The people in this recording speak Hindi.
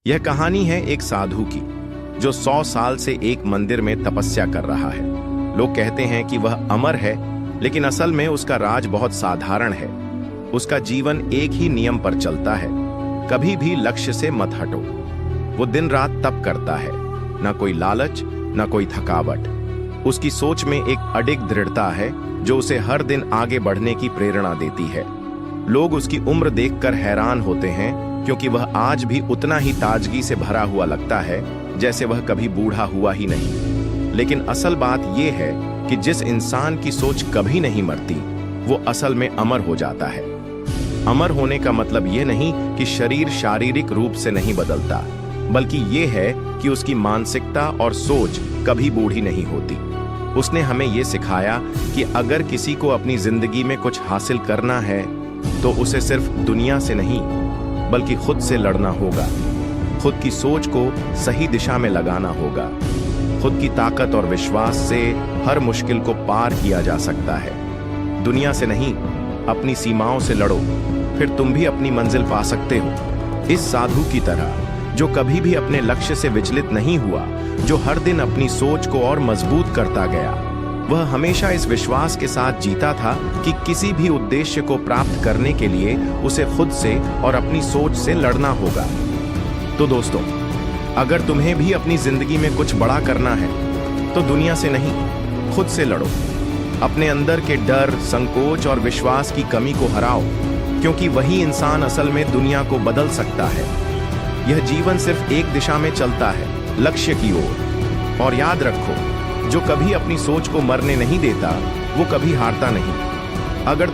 यह कहानी है एक साधु की जो 100 साल से एक मंदिर में तपस्या कर रहा है। लोग कहते हैं कि वह अमर है, लेकिन असल में उसका राज बहुत साधारण है। उसका जीवन एक ही नियम पर चलता है, कभी भी लक्ष्य से मत हटो। वो दिन रात तप करता है, ना कोई लालच ना कोई थकावट। उसकी सोच में एक अडिग दृढ़ता है जो उसे हर दिन आगे बढ़ने की प्रेरणा देती है। लोग उसकी उम्र देखकर हैरान होते हैं, क्योंकि वह आज भी उतना ही ताजगी से भरा हुआ लगता है जैसे वह कभी बूढ़ा हुआ ही नहीं। लेकिन असल बात यह है कि जिस इंसान की सोच कभी नहीं मरती, वो असल में अमर हो जाता है। अमर होने का मतलब यह नहीं कि शरीर शारीरिक रूप से नहीं बदलता, बल्कि यह है कि उसकी मानसिकता और सोच कभी बूढ़ी नहीं होती। उसने हमें यह सिखाया कि अगर किसी को अपनी जिंदगी में कुछ हासिल करना है तो उसे सिर्फ दुनिया से नहीं बल्कि खुद से लड़ना होगा। खुद की सोच को सही दिशा में लगाना होगा। खुद की ताकत और विश्वास से हर मुश्किल को पार किया जा सकता है। दुनिया से नहीं, अपनी सीमाओं से लड़ो, फिर तुम भी अपनी मंजिल पा सकते हो। इस साधु की तरह जो कभी भी अपने लक्ष्य से विचलित नहीं हुआ, जो हर दिन अपनी सोच को और मजबूत करता गया, वह हमेशा इस विश्वास के साथ जीता था कि किसी भी उद्देश्य को प्राप्त करने के लिए उसे खुद से और अपनी सोच से लड़ना होगा। तो दोस्तों, अगर तुम्हें भी अपनी जिंदगी में कुछ बड़ा करना है तो दुनिया से नहीं, खुद से लड़ो। अपने अंदर के डर, संकोच और विश्वास की कमी को हराओ, क्योंकि वही इंसान असल में दुनिया को बदल सकता है। यह जीवन सिर्फ एक दिशा में चलता है, लक्ष्य की ओर। और याद रखो, जो कभी अपनी सोच को मरने नहीं देता, वो कभी हारता नहीं। अगर